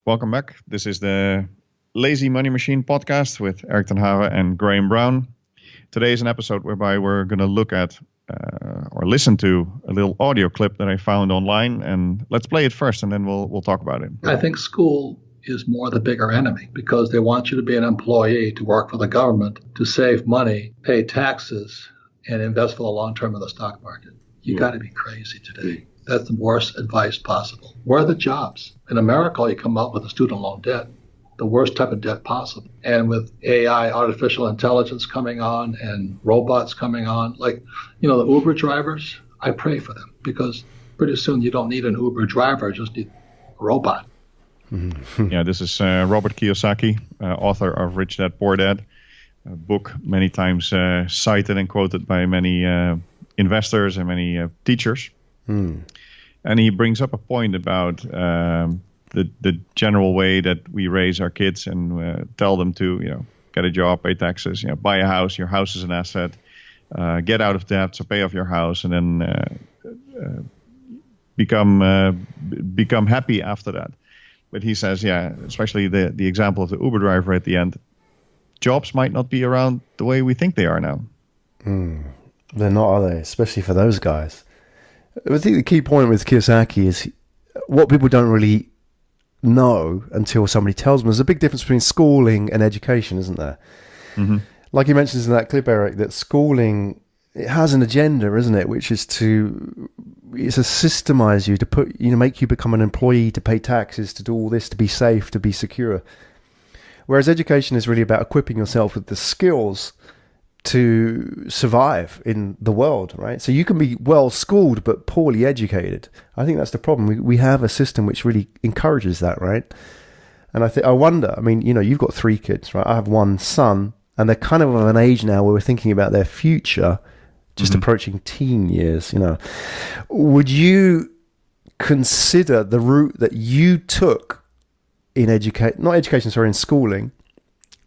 Welcome back. This is the Lazy Money Machine podcast with Eric ten Have and Graham Brown. Today is an episode whereby we're going to look at or listen to a little audio clip that I found online, and let's play it first, and then we'll talk about it. I think school is more the bigger enemy because they want you to be an employee, to work for the government, to save money, pay taxes, and invest for the long term in the stock market. You got to be crazy today. That's the worst advice possible. Where are the jobs? In America, you come up with a student loan debt, the worst type of debt possible. And with AI, artificial intelligence coming on and robots coming on, like, the Uber drivers, I pray for them because pretty soon you don't need an Uber driver, just need a robot. Yeah, this is Robert Kiyosaki, author of Rich Dad, Poor Dad, a book many times cited and quoted by many investors and many teachers. And he brings up a point about the general way that we raise our kids and tell them to, get a job, pay taxes, buy a house. Your house is an asset. Get out of debt, so pay off your house, and then become happy after that. But he says, especially the example of the Uber driver at the end, jobs might not be around the way we think they are now. They're not, are they? Especially for those guys. I think the key point with Kiyosaki is what people don't really know until somebody tells them. There's a big difference between schooling and education, isn't there? Mm-hmm. Like he mentions in that clip, Eric, that schooling, it has an agenda, isn't it? Which is to systemize you, to put, make you become an employee, to pay taxes, to do all this, to be safe, to be secure. Whereas education is really about equipping yourself with the skills to survive in the world, right? So you can be well schooled but poorly educated. I think that's the problem. We have a system which really encourages that, right? And I wonder, you've got 3 kids, right? I have one son, and they're kind of an age now where we're thinking about their future, just approaching teen years, Would you consider the route that you took in in schooling,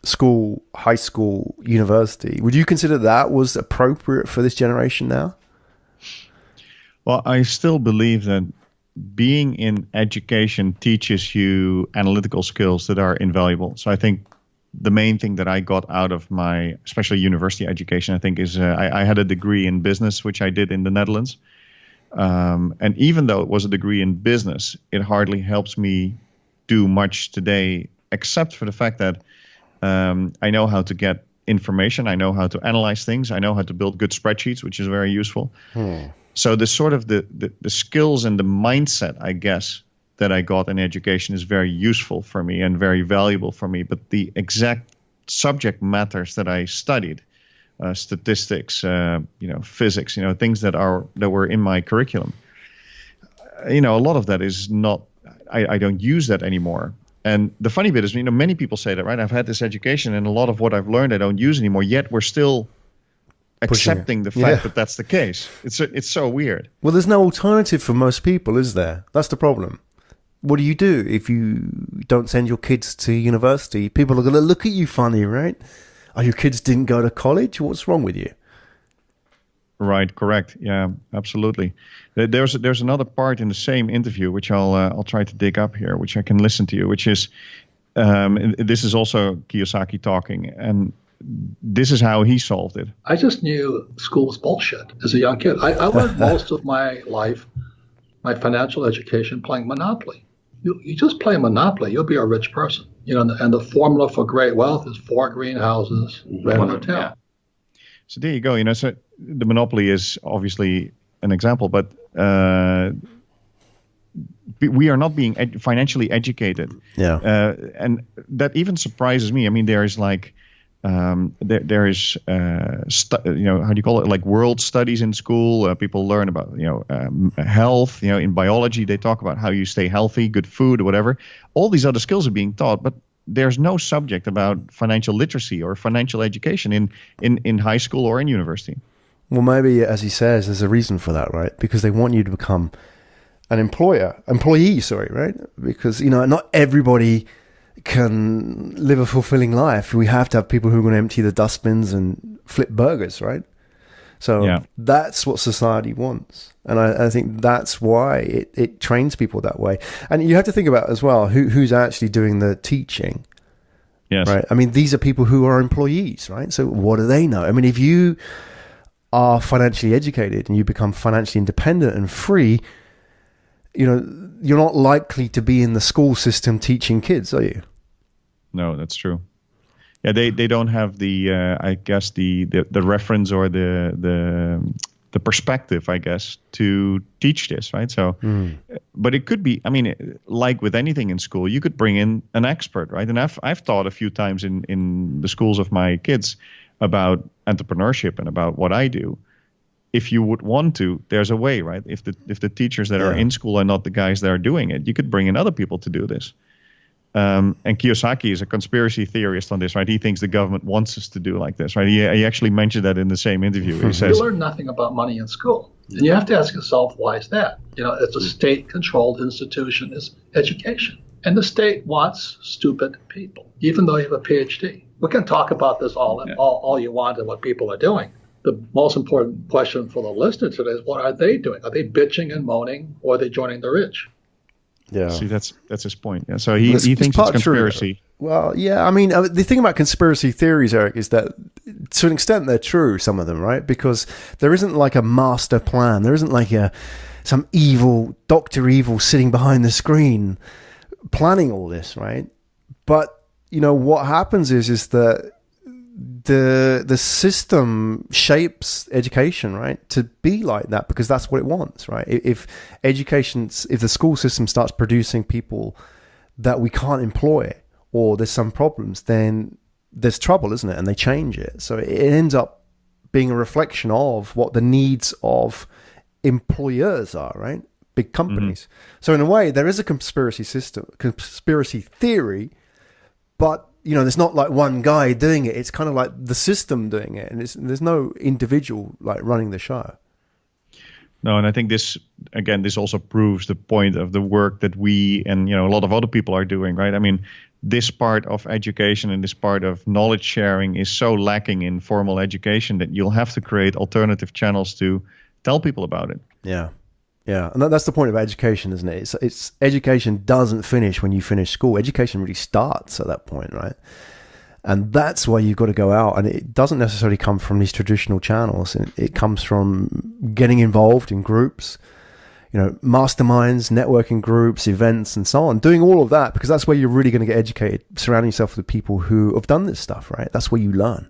school, high school, university, would you consider that was appropriate for this generation now? Well, I still believe that being in education teaches you analytical skills that are invaluable. So I think the main thing that I got out of my, especially university education, I think is I had a degree in business, which I did in the Netherlands. And even though it was a degree in business, it hardly helps me do much today, except for the fact that I know how to get information. I know how to analyze things. I know how to build good spreadsheets, which is very useful. So the sort of the skills and the mindset, I guess, that I got in education is very useful for me and very valuable for me. But the exact subject matters that I studied, statistics, physics, things that were in my curriculum, a lot of that is not. I don't use that anymore. And the funny bit is, many people say that, right? I've had this education and a lot of what I've learned I don't use anymore, yet we're still accepting the fact that that's the case. It's so weird. Well, there's no alternative for most people, is there? That's the problem. What do you do if you don't send your kids to university? People are going to look at you funny, right? Oh, your kids didn't go to college? What's wrong with you? Right, correct. Yeah, absolutely. There's another part in the same interview which I'll try to dig up here, which I can listen to, which is this is also Kiyosaki talking, and this is how he solved it. I just knew school was bullshit as a young kid. I learned most of my life, my financial education, playing Monopoly. You just play Monopoly, you'll be a rich person. And the formula for great wealth is 4 greenhouses, rent a hotel. Yeah. So there you go. So the Monopoly is obviously an example, but we are not being financially educated. Yeah. And that even surprises me. There is like, there is, how do you call it? Like world studies in school. People learn about, health. In biology, they talk about how you stay healthy, good food, whatever. All these other skills are being taught, but there's no subject about financial literacy or financial education in high school or in university. Well, maybe, as he says, there's a reason for that, right? Because they want you to become an employee, right? Because, not everybody can live a fulfilling life. We have to have people who are going to empty the dustbins and flip burgers, right? So Yeah. that's what society wants. And I think that's why it trains people that way. And you have to think about as well, who's actually doing the teaching, Yes. right? I mean, these are people who are employees, right? So what do they know? I mean, if you are financially educated and you become financially independent and free, you know, you're not likely to be in the school system teaching kids, are you? No, that's true. Yeah, they don't have the I guess the reference or the perspective, I guess, to teach this, right? So, but it could be. I mean, like with anything in school, you could bring in an expert, right? And I've taught a few times in the schools of my kids about entrepreneurship and about what I do. If you would want to, there's a way, right? If the teachers that are in school are not the guys that are doing it, you could bring in other people to do this. And Kiyosaki is a conspiracy theorist on this, right? He thinks the government wants us to do like this, right? He actually mentioned that in the same interview. He says, you learn nothing about money in school. And you have to ask yourself, why is that? You know, it's a state-controlled institution, is education. And the state wants stupid people, even though you have a PhD. We can talk about this all you want and what people are doing. The most important question for the listener today is, what are they doing? Are they bitching and moaning, or are they joining the rich? Yeah. See, that's his point. Yeah. So he thinks it's conspiracy. True. Well, yeah. I mean, the thing about conspiracy theories, Eric, is that to an extent they're true, some of them, right? Because there isn't like a master plan. There isn't like some evil, Dr. Evil sitting behind the screen planning all this, right? But, you know, what happens is that the system shapes education, right, to be like that, because that's what it wants, right? If the school system starts producing people that we can't employ, or there's some problems, then there's trouble, isn't it? And they change it. So it ends up being a reflection of what the needs of employers are, right? Big companies. So in a way, there is a conspiracy theory, but you know, there's not like one guy doing it. It's kind of like the system doing it, and there's no individual like running the show. No, and I think this also proves the point of the work that we and, you know, a lot of other people are doing, right? I mean, this part of education and this part of knowledge sharing is so lacking in formal education that you'll have to create alternative channels to tell people about it. Yeah. Yeah, and that's the point of education, isn't it? It's education doesn't finish when you finish school. Education really starts at that point, right? And that's why you've got to go out. And it doesn't necessarily come from these traditional channels. It comes from getting involved in groups, you know, masterminds, networking groups, events, and so on. Doing all of that, because that's where you're really going to get educated, surrounding yourself with people who have done this stuff, right? That's where you learn.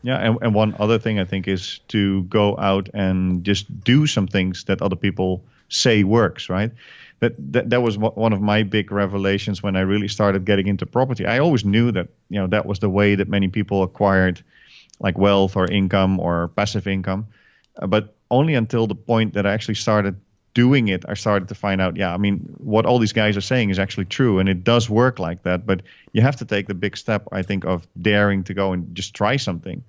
Yeah, and one other thing I think is to go out and just do some things that other people say works, right? That was one of my big revelations when I really started getting into property. I always knew that, you know, that was the way that many people acquired like wealth or income or passive income, but only until the point that I actually started doing it, I started to find out, yeah, I mean, what all these guys are saying is actually true, and it does work like that. But you have to take the big step, I think, of daring to go and just try something,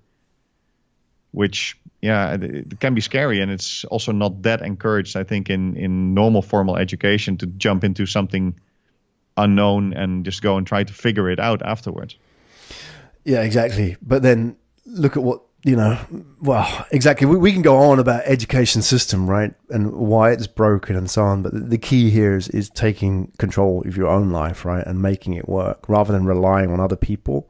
which, yeah, it can be scary, and it's also not that encouraged, I think, in normal formal education to jump into something unknown and just go and try to figure it out afterwards. Yeah, exactly. But then look at what, you know, well, exactly. We can go on about education system, right, and why it's broken and so on. But the key here is taking control of your own life, right, and making it work rather than relying on other people.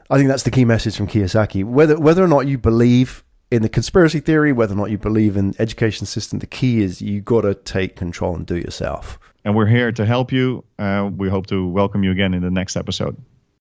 I think that's the key message from Kiyosaki. Whether or not you believe in the conspiracy theory, whether or not you believe in the education system, the key is you got to take control and do it yourself. And we're here to help you. We hope to welcome you again in the next episode.